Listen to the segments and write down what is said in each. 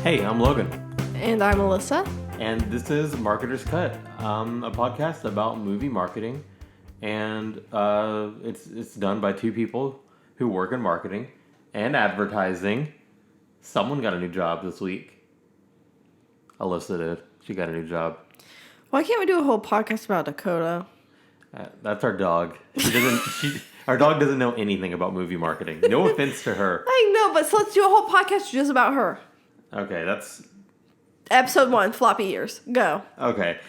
Hey, I'm Logan. And I'm Alyssa. And this is Marketer's Cut, a podcast about movie marketing. And it's done by two people who work in marketing and advertising. Someone got a new job this week. Alyssa did. She got a new job. Why can't we do a whole podcast about Dakota? That's our dog. Our dog doesn't know anything about movie marketing. No offense to her. I know, but so let's do a whole podcast just about her. Okay, that's... Episode 1, Floppy Ears. Go. Okay.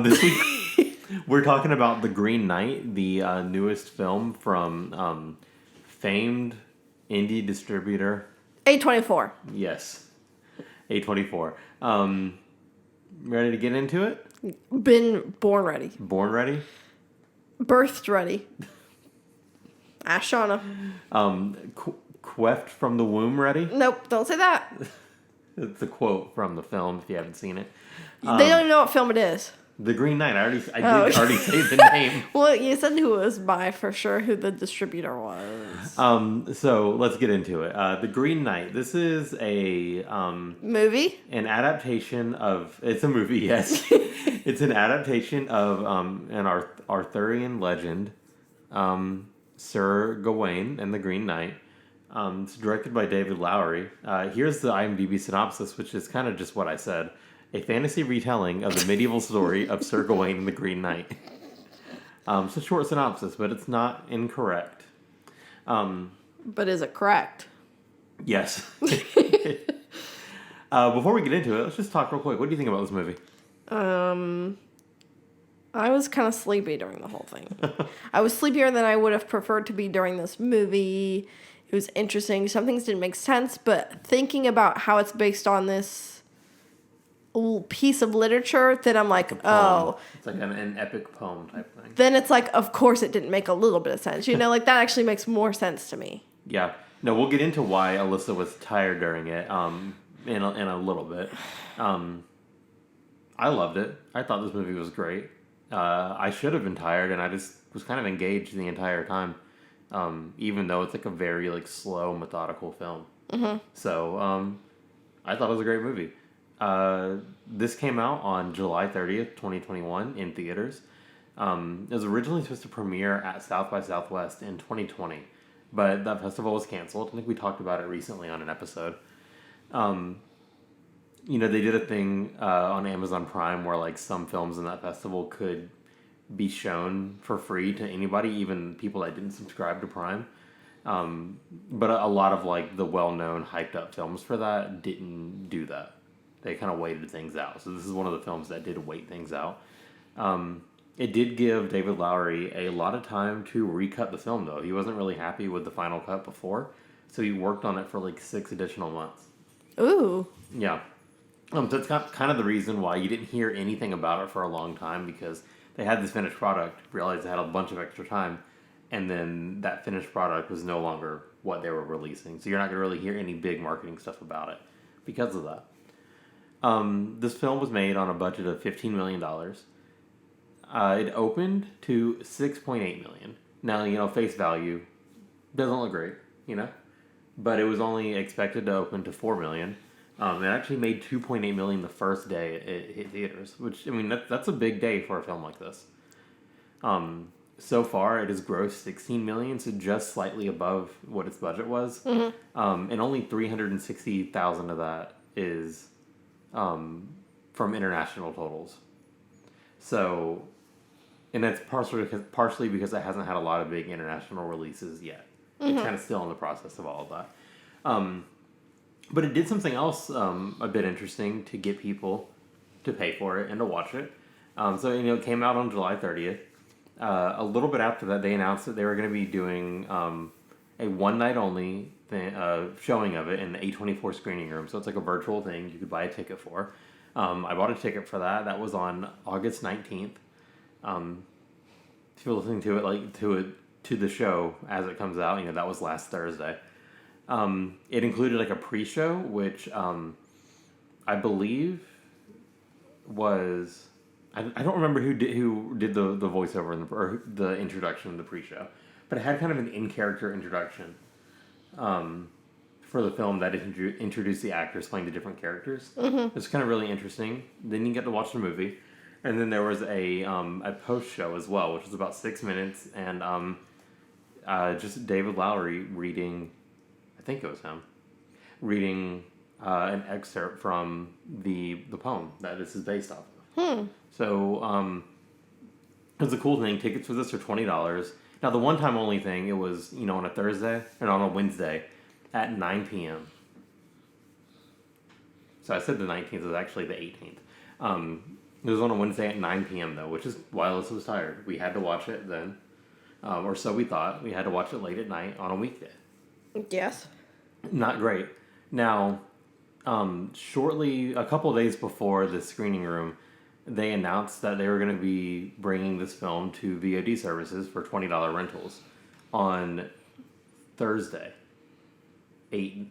This week, we're talking about The Green Knight, the newest film from famed indie distributor... A24. Yes. A24. Ready to get into it? Been born ready. Born ready? Birthed ready. Ask Shauna. Queft from the womb ready? Nope, don't say that. It's a quote from the film if you haven't seen it. They don't even know what film it is. The Green Knight. I did already say the name. Well, you said who it was by for sure, who the distributor was. So let's get into it. The Green Knight. This is a movie? An adaptation of... It's a movie, yes. It's an adaptation of an Arthurian legend, Sir Gawain and the Green Knight. It's directed by David Lowery. Here's the IMDb synopsis, which is kind of just what I said. A fantasy retelling of the medieval story of Sir Gawain and the Green Knight. It's a short synopsis, but it's not incorrect. But is it correct? Yes. Before we get into it, let's just talk real quick. What do you think about this movie? I was kind of sleepy during the whole thing. I was sleepier than I would have preferred to be during this movie. It was interesting. Some things didn't make sense, but thinking about how it's based on this piece of literature, then I'm like, oh. It's like an epic poem type thing. Then it's like, of course it didn't make a little bit of sense. You know, like that actually makes more sense to me. Yeah. No, we'll get into why Alyssa was tired during it in a little bit. I loved it. I thought this movie was great. I should have been tired, and I just was kind of engaged the entire time. Even though it's like a very like slow, methodical film. Mm-hmm. So I thought it was a great movie. This came out on July 30th, 2021 in theaters. It was originally supposed to premiere at South by Southwest in 2020, but that festival was canceled. I think we talked about it recently on an episode. They did a thing on Amazon Prime where like some films in that festival could be shown for free to anybody, even people that didn't subscribe to Prime. But a lot of like the well-known hyped up films for that didn't do that. They kind of waited things out. So this is one of the films that did wait things out. It did give David Lowery a lot of time to recut the film though. He wasn't really happy with the final cut before. So he worked on it for like 6 additional months. Ooh. Yeah. So it's kind of the reason why you didn't hear anything about it for a long time, because they had this finished product, realized they had a bunch of extra time, and then that finished product was no longer what they were releasing. So you're not going to really hear any big marketing stuff about it because of that. This film was made on a budget of $15 million. It opened to $6.8 million. Now, face value doesn't look great, but it was only expected to open to $4 million. It actually made $2.8 million the first day it hit theaters, which, that's a big day for a film like this. So far, it has grossed $16 million, so just slightly above what its budget was. Mm-hmm. And only $360,000 of that is from international totals. So, and that's partially because it hasn't had a lot of big international releases yet. Mm-hmm. It's kind of still in the process of all of that. But it did something else a bit interesting to get people to pay for it and to watch it. So, it came out on July 30th. A little bit after that, they announced that they were going to be doing a one-night-only showing of it in the A24 screening room. So it's like a virtual thing you could buy a ticket for. I bought a ticket for that. That was on August 19th. If you're listening to it, to the show as it comes out, that was last Thursday. It included like a pre-show, which I believe was... I don't remember who did the voiceover or the introduction in the pre-show, but it had kind of an in-character introduction for the film that introduced the actors playing the different characters. Mm-hmm. It's kind of really interesting. Then you get to watch the movie. And then there was a post show as well, which was about 6 minutes, and just David Lowery reading, I think it was him, reading an excerpt from the poem that this is based off of. So it was a cool thing. Tickets for this are $20. Now the one time only thing, it was on a Thursday and on a Wednesday at 9 p.m. So I said the 19th was actually the 18th. It was on a Wednesday at 9 p.m. though, which is why Alyssa was tired. We had to watch it then, or so we thought. We had to watch it late at night on a weekday. Yes. Not great. Now, shortly, a couple of days before the screening room, they announced that they were going to be bringing this film to VOD services for $20 rentals on Thursday, 8/19.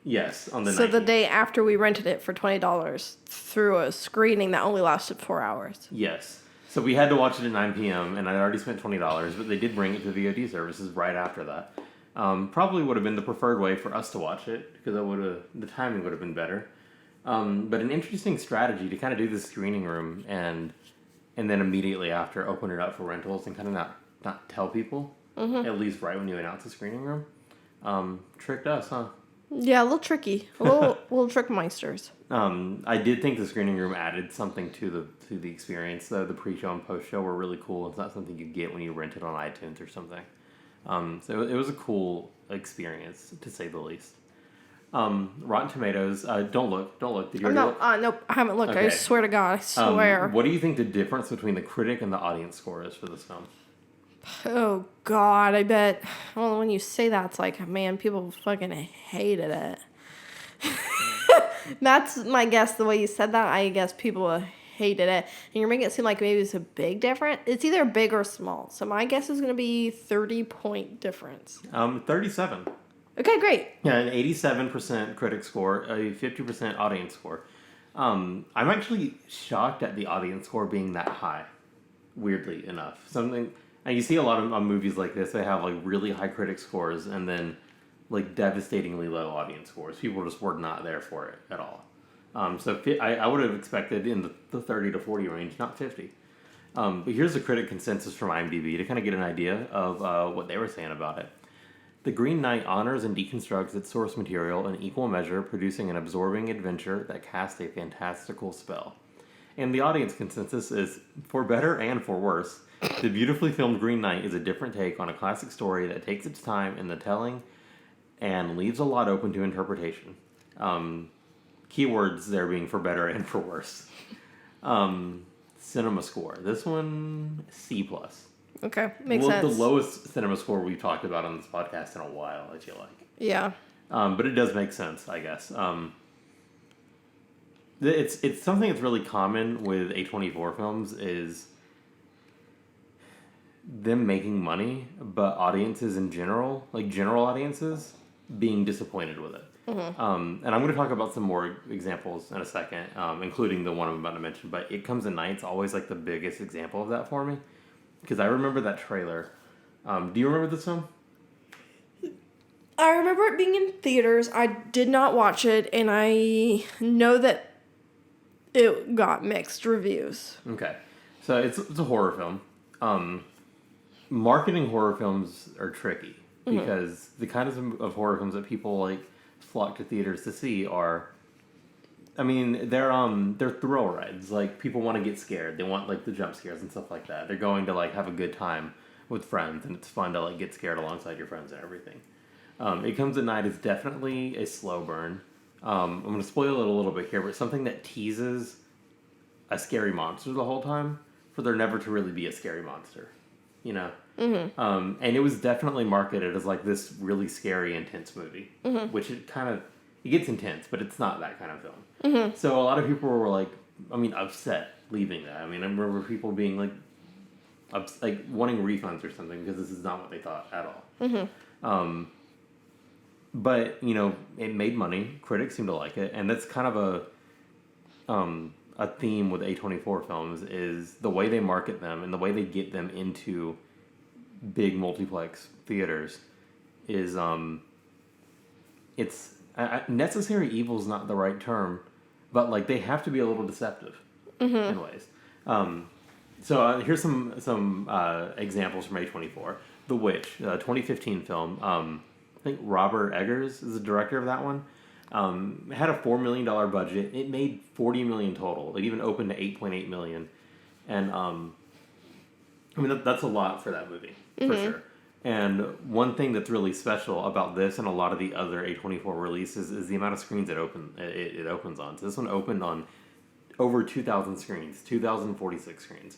Yes, on the 19th. So the day after we rented it for $20 through a screening that only lasted 4 hours. Yes. So we had to watch it at 9 p.m. and I already spent $20, but they did bring it to VOD services right after that. Probably would have been the preferred way for us to watch it because the timing would have been better. But an interesting strategy to kind of do the screening room and then immediately after open it up for rentals and kind of not tell people, at least right when you announce the screening room. Tricked us, huh? Yeah, a little tricky. A little trick meisters. I did think the screening room added something to the experience, though. The pre-show and post-show were really cool. It's not something you get when you rent it on iTunes or something. So it was a cool experience, to say the least. Rotten Tomatoes, don't look. Did you already look? Nope, I haven't looked. Okay. I swear to God, I swear. What do you think the difference between the critic and the audience score is for this film? Oh, God, I bet. Well, when you say that, it's like, man, people fucking hated it. That's my guess. The way you said that, I guess people hated it. And you're making it seem like maybe it's a big difference. It's either big or small. So my guess is going to be 30-point difference. 37. Okay, great. Yeah, an 87% critic score, a 50% audience score. I'm actually shocked at the audience score being that high, weirdly enough. And you see a lot of movies like this, they have like really high critic scores and then like devastatingly low audience scores. People just were not there for it at all. So I would have expected in the 30 to 40 range, not 50. But here's the critic consensus from IMDb to kind of get an idea of what they were saying about it. The Green Knight honors and deconstructs its source material in equal measure, producing an absorbing adventure that casts a fantastical spell. And the audience consensus is, for better and for worse, the beautifully filmed Green Knight is a different take on a classic story that takes its time in the telling and leaves a lot open to interpretation. Keywords there being for better and for worse. Cinema score. This one, C+. Okay, makes sense. The lowest cinema score we've talked about on this podcast in a while, I feel like. Yeah. But it does make sense, I guess. It's something that's really common with A24 films is them making money, but audiences in general, like general audiences, being disappointed with it. Mm-hmm. And I'm going to talk about some more examples in a second, including the one I'm about to mention. But It Comes at Night's always like the biggest example of that for me, because I remember that trailer. Do you remember this film? I remember it being in theaters. I did not watch it, and I know that it got mixed reviews. Okay, so it's a horror film. Marketing horror films are tricky because the kinds of horror films that people like flock to theaters to see are, I mean, they're thrill rides. Like, people want to get scared. They want like the jump scares and stuff like that. They're going to like have a good time with friends, and it's fun to like get scared alongside your friends and everything. It Comes at Night is definitely a slow burn. I'm going to spoil it a little bit here, but something that teases a scary monster the whole time for there never to really be a scary monster, you know? Mm-hmm. And it was definitely marketed as like this really scary, intense movie, which it gets intense, but it's not that kind of film. Mm-hmm. So a lot of people were like, upset leaving that. I mean, I remember people being like wanting refunds or something because this is not what they thought at all. Mm-hmm. But, you know, it made money. Critics seem to like it. And that's kind of a theme with A24 films is the way they market them and the way they get them into big multiplex theaters is it's necessary evil is not the right term, but like they have to be a little deceptive in ways. Here's some examples from A24. The Witch, 2015 film. I think Robert Eggers is the director of that one. It had a $4 million budget. It made $40 million total. It even opened to $8.8 million, and that's a lot for that movie for sure. And one thing that's really special about this and a lot of the other A24 releases is the amount of screens it opens on. So this one opened on over 2,000 screens, 2,046 screens,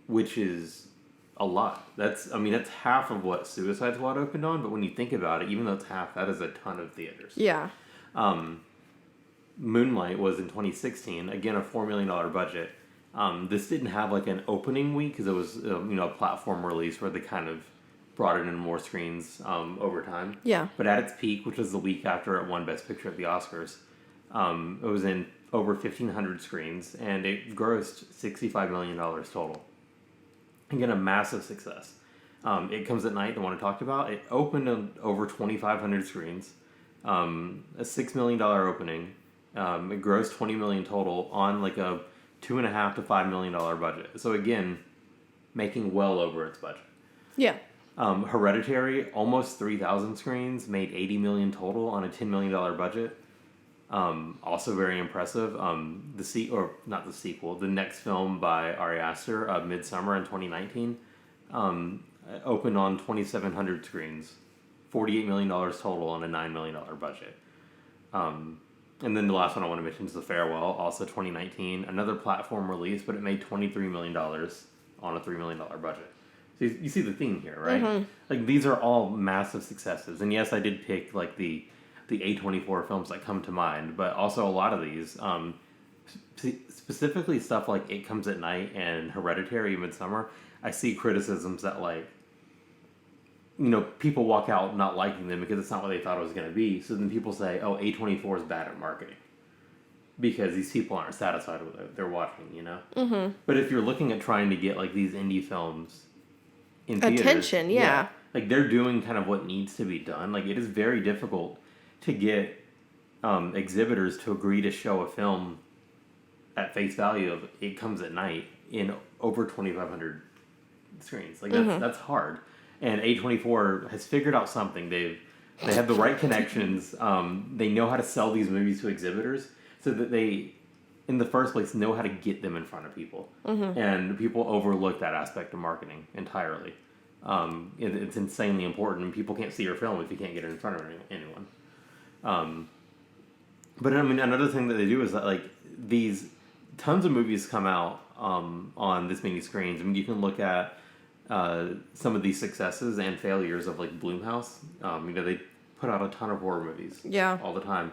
which is a lot. That's half of what Suicide Squad opened on. But when you think about it, even though it's half, that is a ton of theaters. Yeah. Moonlight was in 2016. Again, a $4 million budget. This didn't have like an opening week because it was a platform release where they kind of brought it in more screens over time. Yeah. But at its peak, which was the week after it won Best Picture at the Oscars, it was in over 1,500 screens and it grossed $65 million total. Again, a massive success. It Comes at Night, the one I talked about, it opened on over 2,500 screens, a $6 million opening. It grossed $20 million total on like a $2.5 to $5 million budget. So again, making well over its budget. Yeah. Hereditary, almost 3,000 screens, made $80 million total on a $10 million budget. Also very impressive. The next film by Ari Aster, Midsummer in 2019, opened on 2,700 screens, $48 million total on a $9 million budget. And then the last one I want to mention is The Farewell, also 2019. Another platform release, but it made $23 million on a $3 million budget. So you see the theme here, right? Mm-hmm. Like, these are all massive successes. And yes, I did pick, like, the A24 films that come to mind, but also a lot of these, specifically stuff like It Comes at Night and Hereditary, Midsummer, I see criticisms that, like, people walk out not liking them because it's not what they thought it was going to be. So then people say, oh, A24 is bad at marketing because these people aren't satisfied with what they're watching, Mm-hmm. But if you're looking at trying to get like these indie films in theaters, attention, yeah. Like they're doing kind of what needs to be done. Like it is very difficult to get exhibitors to agree to show a film at face value of It Comes at Night in over 2,500 screens. Like that's hard. And A24 has figured out something. They have the right connections. They know how to sell these movies to exhibitors so that they, in the first place, know how to get them in front of people. Mm-hmm. And people overlook that aspect of marketing entirely. It's insanely important. People can't see your film if you can't get it in front of anyone. But another thing that they do is that like these tons of movies come out on this many screens. You can look at some of these successes and failures of like Blumhouse. They put out a ton of horror movies all the time.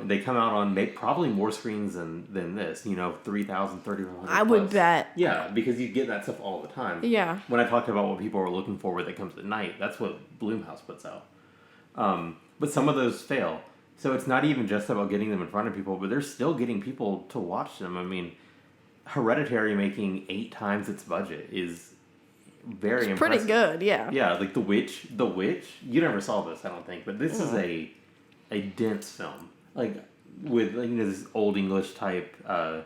They come out on probably more screens than this, 3,000, 3,500 I would bet. Yeah, because you get that stuff all the time. Yeah. When I talked about what people are looking for with It Comes at Night, that's what Blumhouse puts out. But some of those fail. So it's not even just about getting them in front of people, but they're still getting people to watch them. Hereditary making 8 times its budget is very impressive. Pretty good, yeah. Yeah, like The Witch, you never saw this, I don't think, but this is a dense film. Like, with, this old English type, like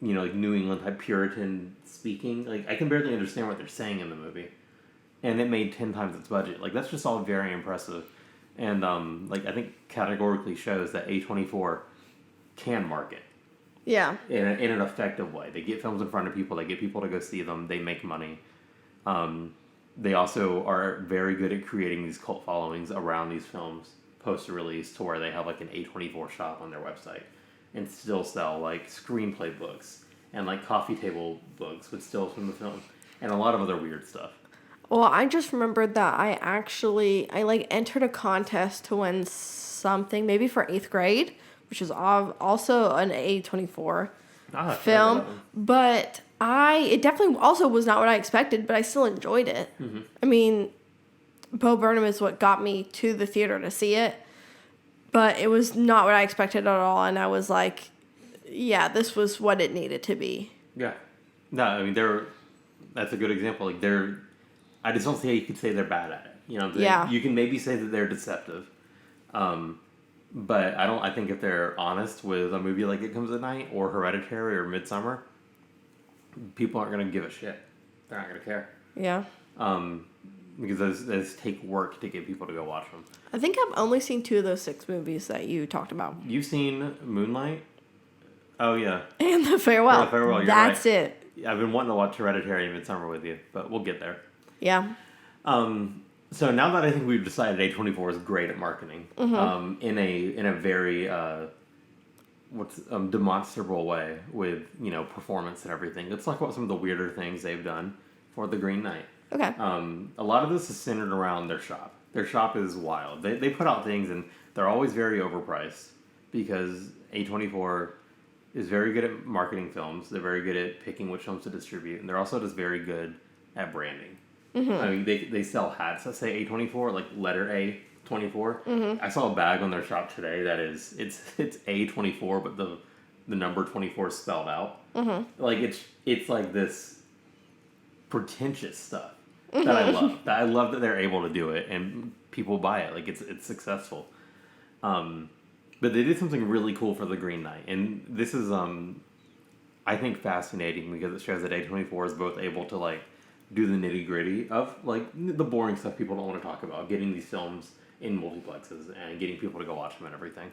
New England type Puritan speaking. Like, I can barely understand what they're saying in the movie. And it made 10 times its budget. Like, that's just all very impressive. And, I think categorically shows that A24 can market. Yeah. In an effective way. They get films in front of people. They get people to go see them. They make money. They also are very good at creating these cult followings around these films post-release to where they have like an A24 shop on their website and still sell like screenplay books and like coffee table books with stills from the film and a lot of other weird stuff. Well, I just remembered that I entered a contest to win something, maybe for 8th grade, which is also an A24 film, but it definitely also was not what I expected, but I still enjoyed it. Mm-hmm. Bo Burnham is what got me to the theater to see it, but it was not what I expected at all, and I was like, yeah, this was what it needed to be. Yeah. No, that's a good example. Like, I just don't see how you could say they're bad at it. You know, Yeah. you can maybe say that they're deceptive. But I think if they're honest with a movie like It Comes at Night or Hereditary or Midsummer, people aren't going to give a shit. They're not going to care. Yeah. Because those take work to get people to go watch them. I think I've only seen 2 of those 6 movies that you talked about. You've seen Moonlight? Oh, yeah. And The Farewell. The Farewell, you're That's right. it. I've been wanting to watch Hereditary and Midsummer with you, but we'll get there. Yeah. So now that I think we've decided A24 is great at marketing, in a very demonstrable way with performance and everything. Let's talk about some of the weirder things they've done for the Green Knight. Okay. A lot of this is centered around their shop. Their shop is wild. They put out things and they're always very overpriced because A24 is very good at marketing films. They're very good at picking which films to distribute, and they're also just very good at branding. I mean, they sell hats that say A24, like letter A24. I saw a bag on their shop today that is it's A24, but the number 24 is spelled out. Like it's like this pretentious stuff that I love. I love that they're able to do it and people buy it. Like it's successful. But they did something really cool for the Green Knight, and this is I think fascinating because it shows that A24 is both able to like do the nitty gritty of like the boring stuff people don't want to talk about, getting these films in multiplexes and getting people to go watch them and everything.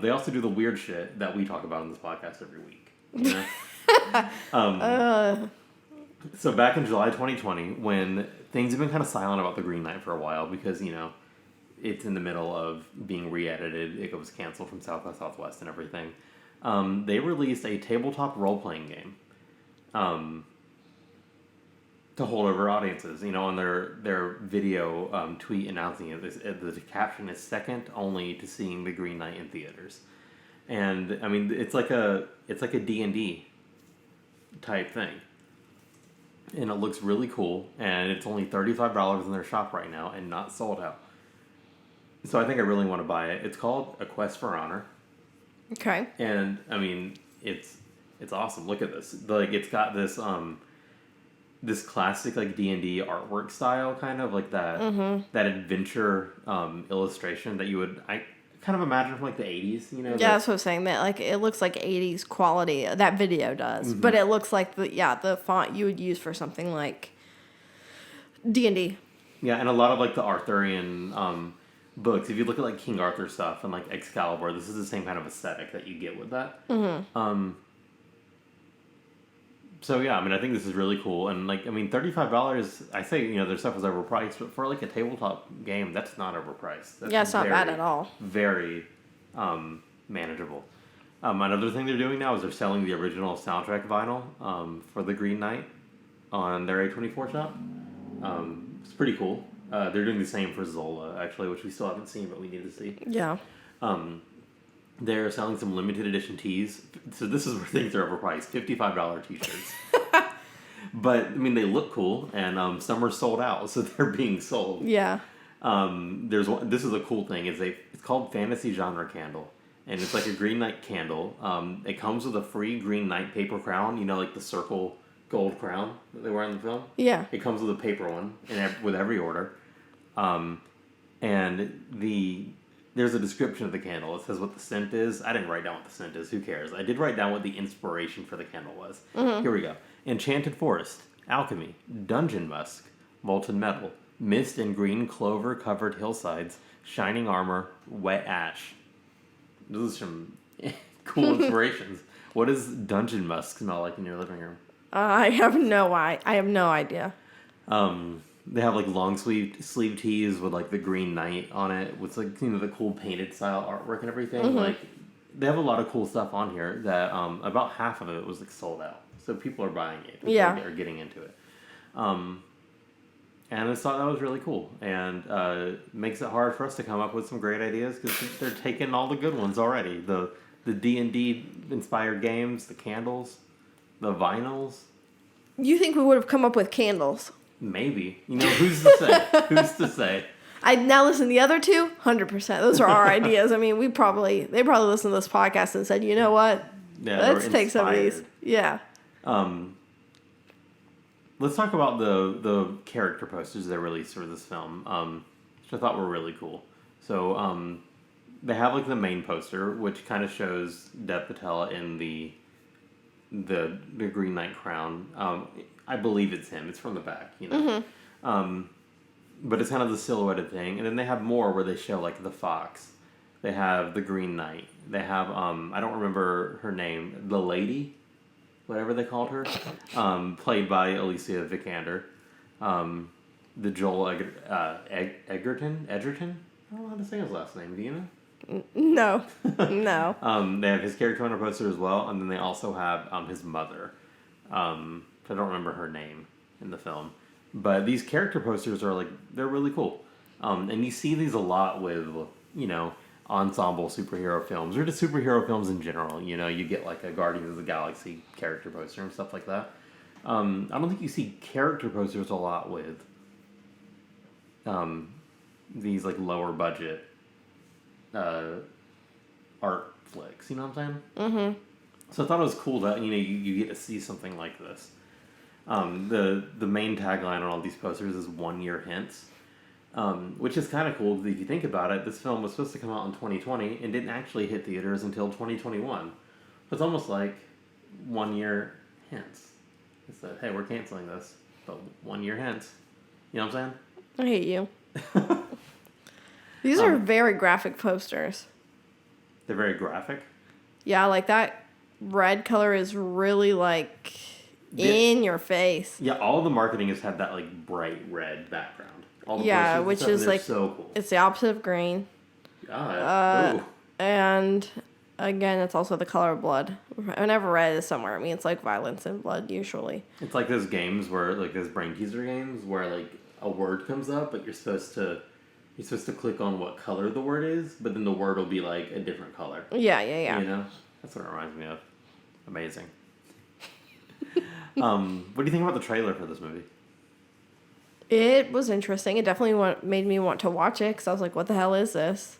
They also do the weird shit that we talk about in this podcast every week. You know? So back in July 2020, when things have been kind of silent about the Green Knight for a while because it's in the middle of being re-edited, it was canceled from South by Southwest and everything. They released a tabletop role-playing game. To hold over audiences, on their video tweet announcing it. The caption is second only to seeing the Green Knight in theaters, and I mean it's like a D&D type thing, and it looks really cool, and it's only $35 in their shop right now and not sold out. So I think I really want to buy it. It's called A Quest for Honor. Okay. And I mean it's awesome. Look at this. Like it's got this this classic like D&D artwork style, kind of like that that adventure illustration that you would kind of imagine from like the 80s, Yeah, that's what I'm saying. That like it looks like 80s quality. That video does, but it looks like the font you would use for something like D&D. Yeah, and a lot of like the Arthurian books. If you look at like King Arthur stuff and like Excalibur, this is the same kind of aesthetic that you get with that. So yeah, I mean, I think this is really cool, and like, I mean, $35. I say their stuff is overpriced, but for like a tabletop game, that's not overpriced. That's It's not bad at all. Very manageable. Another thing they're doing now is they're selling the original soundtrack vinyl for the Green Knight on their A24 shop. It's pretty cool. They're doing the same for Zola actually, which we still haven't seen, but we need to see. Yeah. They're selling some limited edition tees. So this is where things are overpriced. $55 t-shirts. But, I mean, they look cool, and some are sold out, so they're being sold. Yeah. This is a cool thing. It's called Fantasy Genre Candle, and it's like a Green Knight candle. It comes with a free Green Knight paper crown, like the circle gold crown that they wear in the film. Yeah. It comes with a paper one with every order. And there's a description of the candle. It says what the scent is. I didn't write down what the scent is. Who cares? I did write down what the inspiration for the candle was. Here we go. Enchanted Forest, Alchemy, Dungeon Musk, Molten Metal, Mist and Green Clover Covered Hillsides, Shining Armor, Wet Ash. Those are some cool inspirations. What does Dungeon Musk smell like in your living room? I have no idea. They have like long sleeve tees with like the Green Knight on it with like the cool painted style artwork and everything. Like they have a lot of cool stuff on here that about half of it was like sold out. So people are buying it. People are getting into it. And I just thought that was really cool, and makes it hard for us to come up with some great ideas because they're taking all the good ones already. The D&D inspired games, the candles, the vinyls. You think we would have come up with candles? Maybe. Who's to say? Who's to say? Now listen, the other two, 100%. Those are our ideas. I mean, they probably listened to this podcast and said, you know what? Yeah, let's take some of these. Yeah. let's talk about the character posters they released for this film, which I thought were really cool. So they have like the main poster, which kind of shows Dev Patel in the Green Knight crown. I believe it's him. It's from the back, you know. But it's kind of the silhouetted thing, and then they have more where they show like the fox. They have the Green Knight. They have I don't remember her name, the lady, whatever they called her, played by Alicia Vikander. The Joel Edgerton. I don't know how to say his last name. Do you know? No. No. They have his character on a poster as well, and then they also have his mother. I don't remember her name in the film, but these character posters are like they're really cool, and you see these a lot with ensemble superhero films or just superhero films in general. You know, you get like a Guardians of the Galaxy character poster and stuff like that. I don't think you see character posters a lot with these like lower budget art flicks. You know what I'm saying? Mm-hmm. So I thought it was cool that you get to see something like this. The main tagline on all these posters is 1 year hence. Which is kind of cool because if you think about it, this film was supposed to come out in 2020 and didn't actually hit theaters until 2021. It's almost like 1 year hence. It's that, hey, we're canceling this, but 1 year hence. You know what I'm saying? I hate you. These are very graphic posters. They're very graphic? Yeah, like that red color is really like in your face. Yeah, all the marketing has had that like bright red background. All the yeah, which stuff, is like so cool. It's the opposite of green. And again, it's also the color of blood. Whenever red is somewhere, it means like violence and blood usually. It's like those games where like those brain teaser games where like a word comes up, but you're supposed to click on what color the word is, but then the word will be like a different color. Yeah. You know, that's what it reminds me of. Amazing. What do you think about the trailer for this movie? It was interesting. It definitely made me want to watch it because I was like, "What the hell is this?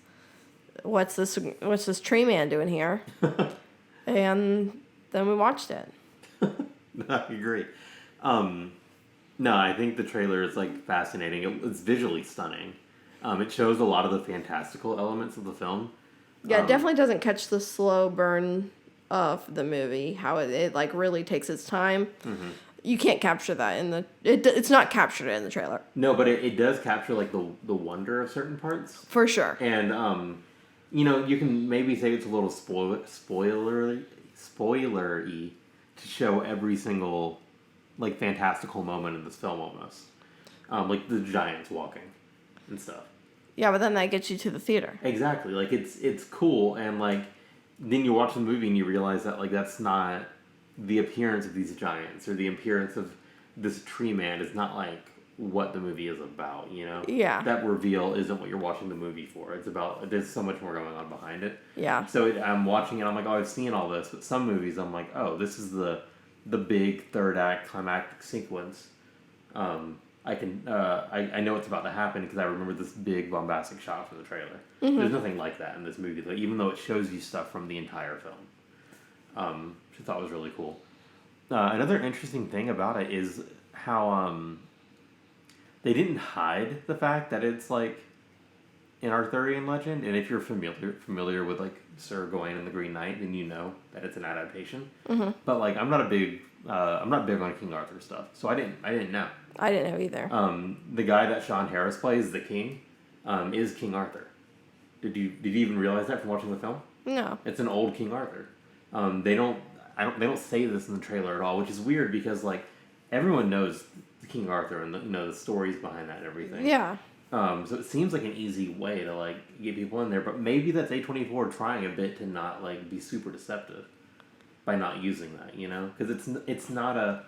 What's this tree man doing here?" And then we watched it. I agree. No, I think the trailer is like fascinating. It's visually stunning. It shows a lot of the fantastical elements of the film. Yeah, it definitely doesn't catch the slow burn of the movie. How it like really takes its time. Mm-hmm. You can't capture that in the. It's not captured in the trailer. No, but it does capture like the wonder of certain parts. For sure. And you can maybe say it's a little spoilery to show every single like fantastical moment in this film almost. Like the giants walking and stuff. Yeah, but then that gets you to the theater. Exactly. Like it's cool, and like then you watch the movie and you realize that like that's not the appearance of these giants or the appearance of this tree man is not like what the movie is about, you know? Yeah. That reveal isn't what you're watching the movie for. It's about, there's so much more going on behind it. Yeah. So I'm watching it, I'm like, oh, I've seen all this. But some movies, I'm like, oh, this is the big third act climactic sequence. I know it's about to happen because I remember this big bombastic shot from the trailer. Mm-hmm. There's nothing like that in this movie, like, even though it shows you stuff from the entire film. Which I thought was really cool. Another interesting thing about it is how they didn't hide the fact that it's like an Arthurian legend, and if you're familiar with like Sir Gawain and the Green Knight, then you know that it's an adaptation. Mm-hmm. But like I'm not big on King Arthur stuff, so I didn't know. I didn't know either. The guy that Sean Harris plays, the king, is King Arthur. Did you even realize that from watching the film? No. It's an old King Arthur. They don't say this in the trailer at all, which is weird because like everyone knows King Arthur and the stories behind that and everything. Yeah. So it seems like an easy way to like get people in there, but maybe that's A24 trying a bit to not like be super deceptive by not using that, you know, because it's not a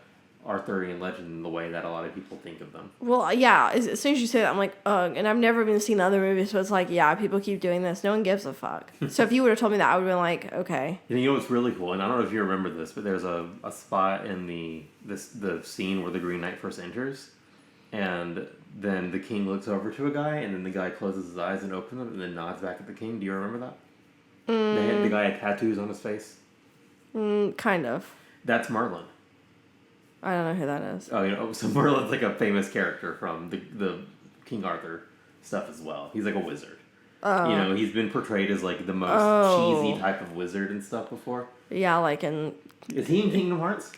Arthurian legend in the way that a lot of people think of them. Well, yeah. As soon as you say that, I'm like, ugh. And I've never even seen the other movies, so it's like, yeah, people keep doing this. No one gives a fuck. So if you would have told me that, I would have been like, okay. You know what's really cool, and I don't know if you remember this, but there's a spot in the scene where the Green Knight first enters, and then the king looks over to a guy, and then the guy closes his eyes and opens them, and then nods back at the king. Do you remember that? The guy had tattoos on his face. Kind of. That's Merlin. I don't know who that is. Oh, so Merlin's like a famous character from the King Arthur stuff as well. He's like a wizard. He's been portrayed as like the most cheesy type of wizard and stuff before. Yeah, like in... Is he in Kingdom Hearts?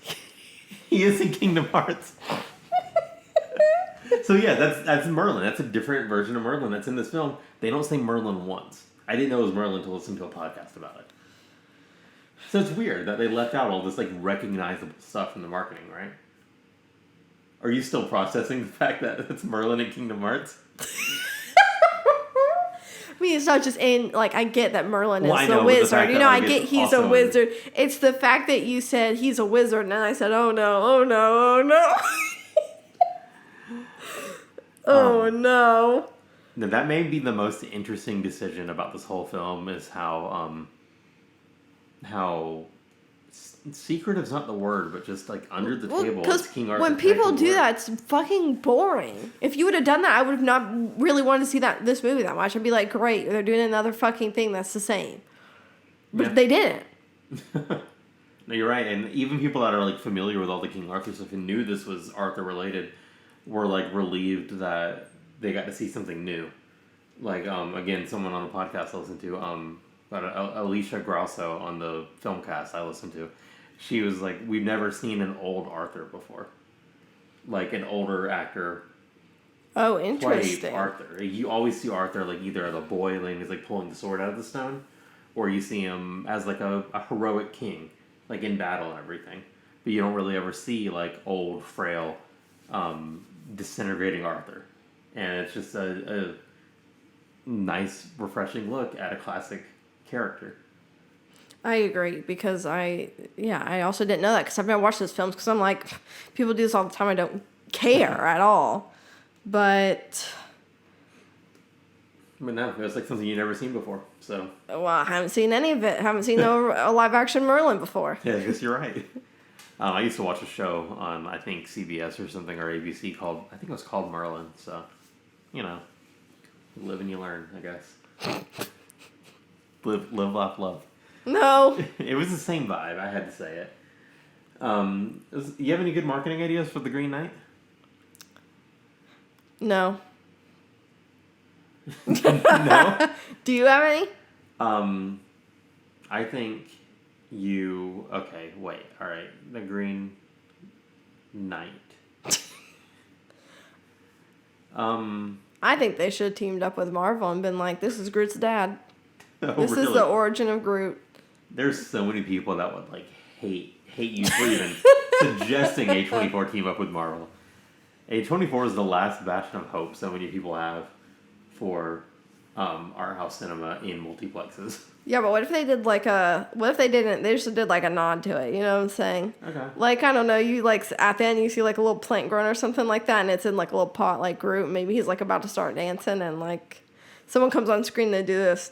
He is in Kingdom Hearts. So yeah, that's Merlin. That's a different version of Merlin that's in this film. They don't say Merlin once. I didn't know it was Merlin to listen to a podcast about it. So it's weird that they left out all this like recognizable stuff in the marketing, right? Are you still processing the fact that it's Merlin in Kingdom Hearts? I mean, it's not just in, like, I get that Merlin is the wizard. I get he's a wizard. In... It's the fact that you said he's a wizard, and then I said, oh no, oh no, oh no. Oh no. Now, that may be the most interesting decision about this whole film is how secretive is not the word, but just like under the table. Because King Arthur when people do that, it's fucking boring. If you would have done that, I would have not really wanted to see this movie that much. I'd be like, great, they're doing another fucking thing that's the same. But they didn't. No, you're right. And even people that are like familiar with all the King Arthur stuff and knew this was Arthur related were like relieved that they got to see something new. Like, again, someone on a podcast I listened to, about Alicia Grasso on the Filmcast I listened to. She was like, we've never seen an old Arthur before. Like, an older actor. Oh, interesting. Play Arthur. You always see Arthur, like, either as a boy, and he's, like, pulling the sword out of the stone, or you see him as, like, a heroic king, like, in battle and everything. But you don't really ever see, like, old, frail, disintegrating Arthur. And it's just a nice, refreshing look at a classic character. I agree, because I also didn't know that, because I've never watched those films, because I'm like, people do this all the time, I don't care at all. But no, it was like something you'd never seen before, so. Well, I haven't seen any of it. I haven't seen a live-action Merlin before. Yeah, I guess you're right. I used to watch a show on, I think, CBS or something, or ABC called, I think it was called Merlin, so, you live and you learn, I guess. Live, laugh, love. No. It was the same vibe, I had to say it. You have any good marketing ideas for the Green Knight? No. No? Do you have any? I think okay, wait, alright. The Green Knight. I think they should have teamed up with Marvel and been like, this is Groot's dad. Oh, this is the origin of Groot. There's so many people that would like hate you for even suggesting A24 team up with Marvel. A24 is the last bastion of hope so many people have for art house cinema in multiplexes. Yeah, but what if they did what if they didn't, they just did like a nod to it, you know what I'm saying? Okay. Like, I don't know, you like, at the end you see like a little plant growing or something like that, and it's in like a little pot like Groot, maybe he's like about to start dancing, and like, someone comes on screen and they do this.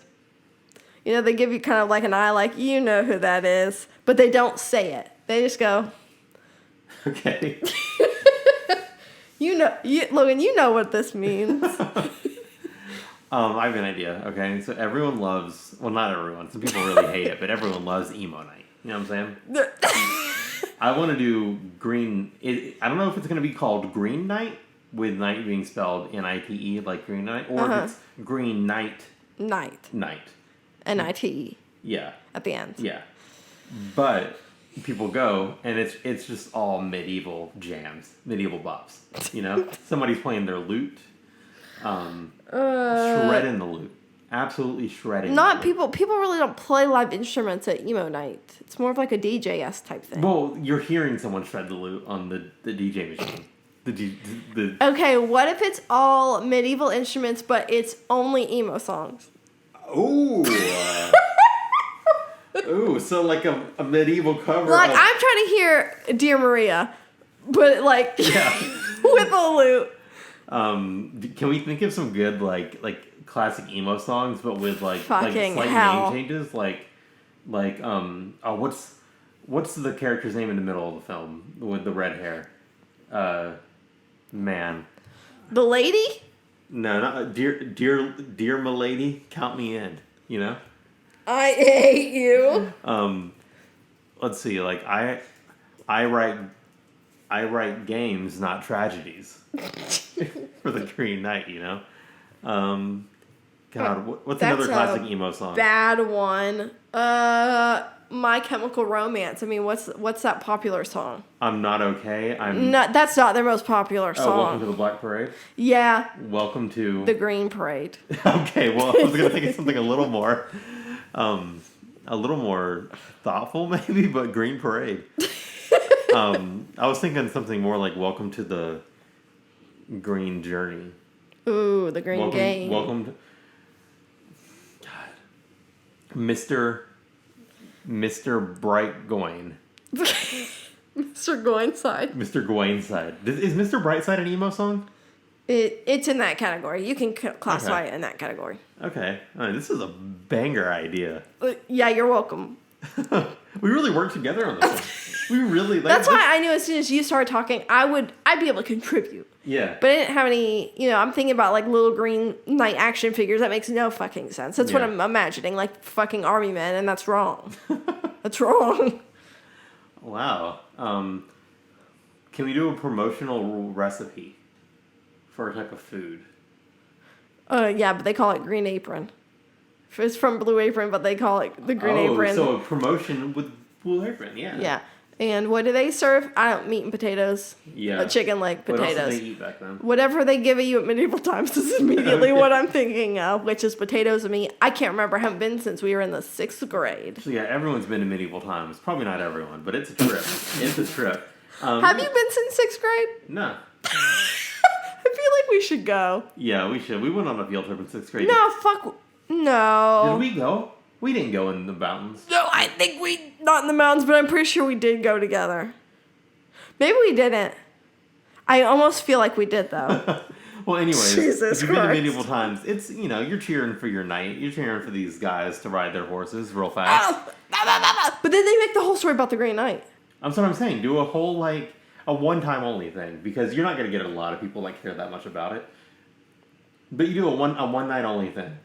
They give you kind of like an eye, like, you know who that is, but they don't say it. They just go. Okay. Logan, you know what this means. I have an idea, okay? So everyone loves, well, not everyone, some people really hate it, but everyone loves Emo Nite. You know what I'm saying? I want to do I don't know if it's going to be called Green Knight, with Knight being spelled Nite, like Green Knight, or if it's Green Knight. Night. Nite. Yeah. At the end. Yeah. But people go, and it's just all medieval jams, medieval bops. Somebody's playing their lute. Shredding the lute. Absolutely shredding. Not people really don't play live instruments at Emo Nite. It's more of like a DJ-esque type thing. Well, you're hearing someone shred the lute on the DJ machine. Okay, what if it's all medieval instruments, but it's only emo songs? Ooh. Ooh, so like a medieval cover. Like, I'm trying to hear Dear Maria, but like, with a lute. Can we think of some good like classic emo songs, but with like slight name changes? What's the character's name in the middle of the film with the red hair? Man. The lady? No, not dear milady, count me in. I hate you. Let's see. Like I write I write games, not tragedies. For the Green Knight, you know? God, what's That's another classic emo song? Bad one. My Chemical Romance. I mean, what's that popular song? I'm Not Okay. That's not their most popular song. Oh, Welcome to the Black Parade? Yeah. Welcome to... The Green Parade. Okay, well, I was going to think of something a little more thoughtful, maybe, but Green Parade. I was thinking something more like Welcome to the Green Journey. Ooh, the Green Game. Welcome to... God. Mr. Bright Gawain. Mr. Gainside. Mr. Gainside. Is Mr. Brightside an emo song? It's in that category. You can classify it in that category. Okay. All right, this is a banger idea. Yeah, you're welcome. We really worked together on this one. We really... That's why I knew as soon as you started talking, I'd be able to contribute. Yeah. But I didn't have any, I'm thinking about like little Green Knight action figures. That makes no fucking sense. That's what I'm imagining, like fucking army men, and that's wrong. That's wrong. Wow. Can we do a promotional recipe for a type of food? Yeah, but they call it Green Apron. It's from Blue Apron, but they call it the Green Apron. So a promotion with Blue Apron, yeah. Yeah. And what do they serve? Meat and potatoes. Yeah. Chicken leg potatoes. What else did they eat back then? Whatever they give you at medieval times is immediately what I'm thinking of, which is potatoes and meat. I can't remember. I haven't been since we were in the 6th grade. So yeah, everyone's been to medieval times. Probably not everyone, but it's a trip. It's a trip. Have you been since 6th grade? No. I feel like we should go. Yeah, we should. We went on a field trip in 6th grade. No, fuck. No. Did we go? We didn't go in the mountains. No, I think not in the mountains, but I'm pretty sure we did go together. Maybe we didn't. I almost feel like we did, though. Well, anyways, Jesus if you've been to Christ. medieval times, it's, you're cheering for your knight. You're cheering for these guys to ride their horses real fast. But then they make the whole story about the Green Knight. That's what I'm saying. Do a whole, a one-time only thing, because you're not going to get a lot of people, care that much about it. But you do a one-night only thing.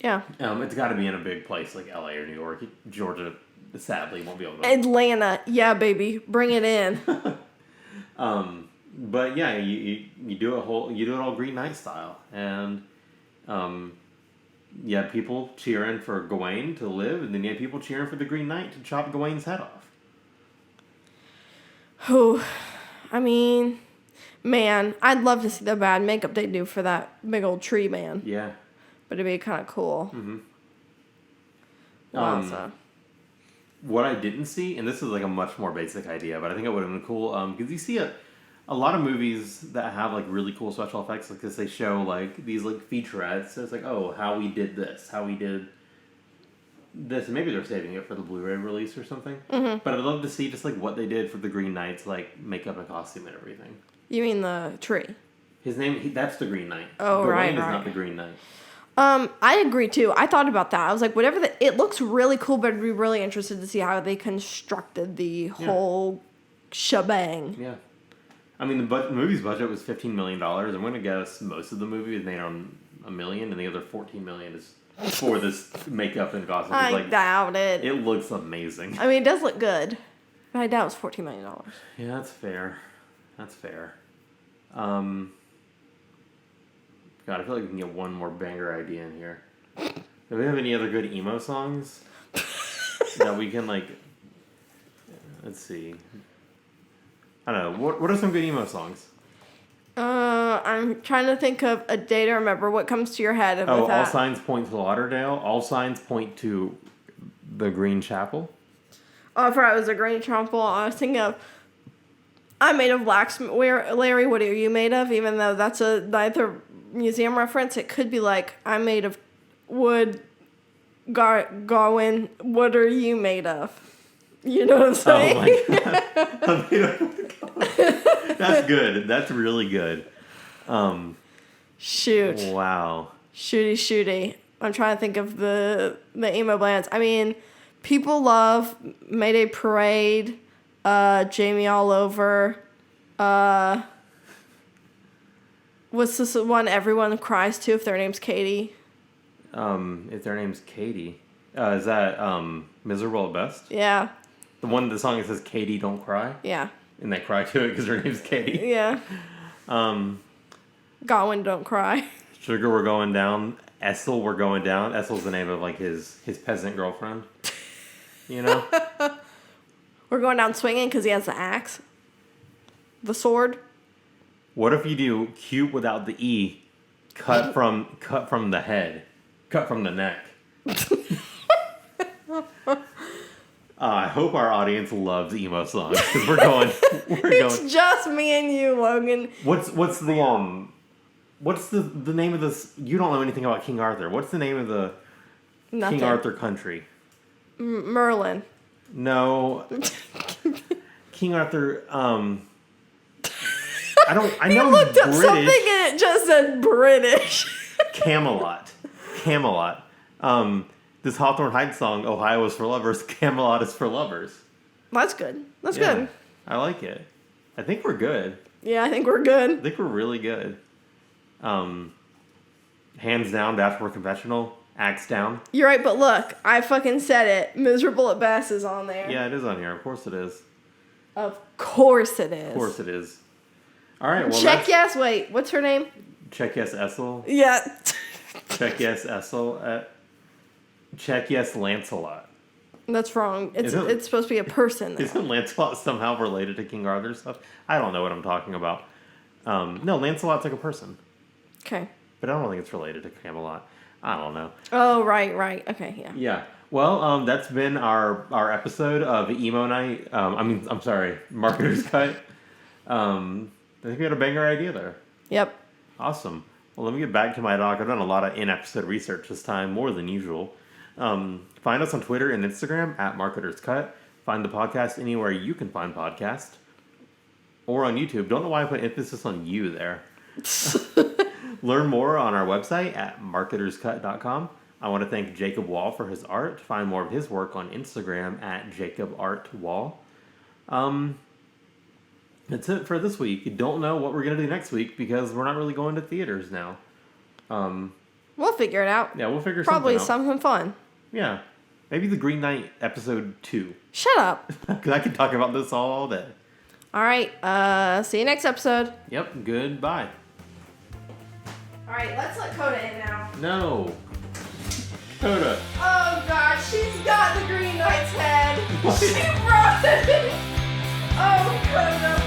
Yeah. It's got to be in a big place like LA or New York. Georgia, sadly, won't be able to. Atlanta. Yeah, baby. Bring it in. But yeah, you do it all Green Knight style, and you have people cheering for Gawain to live, and then you have people cheering for the Green Knight to chop Gawain's head off. Oh, I mean, man, I'd love to see the bad makeup they do for that big old tree man. Yeah. But it'd be kind of cool. Mm-hmm. Awesome. What I didn't see, and this is a much more basic idea, but I think it would have been cool, because you see a lot of movies that have really cool special effects like this. They show these featurettes. So it's how we did this, how we did this, and maybe they're saving it for the Blu-ray release or something. Mm-hmm. But I'd love to see just what they did for the Green Knight's makeup and costume and everything. You mean the tree? His name, that's the Green Knight. Oh, Gawain right. is not the Green Knight. I agree too. I thought about that. I was like, it looks really cool, but I'd be really interested to see how they constructed the whole shebang. Yeah. I mean, the movie's budget was $15 million. I'm going to guess most of the movie is made on $1 million, and the other $14 million is for this makeup and costume. I doubt it. It looks amazing. I mean, it does look good, but I doubt it's $14 million. Yeah, that's fair. That's fair. God, I feel like we can get one more banger idea in here. Do we have any other good emo songs that we can let's see. I don't know. What are some good emo songs? I'm trying to think of a day to remember. What comes to your head with All that? signs point to Lauderdale. All signs point to the Green Chapel. Oh, I forgot it was a Green Chapel. I was thinking of I'm made of blacksmith. Larry, what are you made of? Even though that's neither museum reference, it could be I'm made of wood. Gawain, what are you made of? You know what I'm saying? Oh my god. I'm made of wood. That's good. That's really good. Shoot. Wow. Shooty. I'm trying to think of the emo bands. I mean, people love Mayday Parade, Jamie All Over. What's this one everyone cries to if their name's Katie? If their name's Katie. Is that Miserable at Best? Yeah. The song that says Katie Don't Cry? Yeah. And they cry to it because her name's Katie. Yeah. Gawain, don't cry. Sugar, we're going down. Essel, we're going down. Essel's the name of like his peasant girlfriend. You know? We're going down swinging because he has the axe. The sword. What if you do cute without the E, cut from the head, cut from the neck? I hope our audience loves emo songs because we're going. It's just me and you, Logan. What's the name of this? You don't know anything about King Arthur. What's the name of the Nothing. King Arthur country? Merlin. No. King Arthur. I know You looked he's up British. something and it just said British. Camelot. This Hawthorne Heights song, Ohio is for lovers, Camelot is for lovers. That's good. That's Yeah, good. I like it. I think we're good. Yeah, I think we're good. I think we're really good. Hands down, Dashboard Confessional, axe down. You're right, but look, I fucking said it. Miserable at Best is on there. Yeah, it is on here. Of course it is. Of course it is. Of course it is. All right, well, Check yes, wait, what's her name? Check yes, Essel. Yeah. Check yes, Essel. Check yes, Lancelot. That's wrong. It's Isn't- it's supposed to be a person. Though. Isn't Lancelot somehow related to King Arthur stuff? I don't know what I'm talking about. No, Lancelot's like a person. Okay. But I don't think it's related to Camelot. I don't know. Oh, right. Okay, yeah. Yeah. Well, that's been our episode of Emo Nite. I'm sorry, Marketer's Cut. I think we had a banger idea there. Yep. Awesome. Well, let me get back to my doc. I've done a lot of in-episode research this time, more than usual. Find us on Twitter and Instagram at Marketer's Cut. Find the podcast anywhere you can find podcasts. Or on YouTube. Don't know why I put emphasis on you there. Learn more on our website at marketerscut.com. I want to thank Jacob Wall for his art. Find more of his work on Instagram at jacobartwall. That's it for this week. Don't know what we're going to do next week because we're not really going to theaters now. We'll figure it out. Yeah, we'll figure Probably something out. something fun. Yeah. Maybe the Green Knight episode 2. Shut up. Because I could talk about this all day. All right. See you next episode. Yep, goodbye. All right, let's let Coda in now. No. Coda. Oh, God. She's got the Green Knight's head. What? She brought it. Oh, Coda.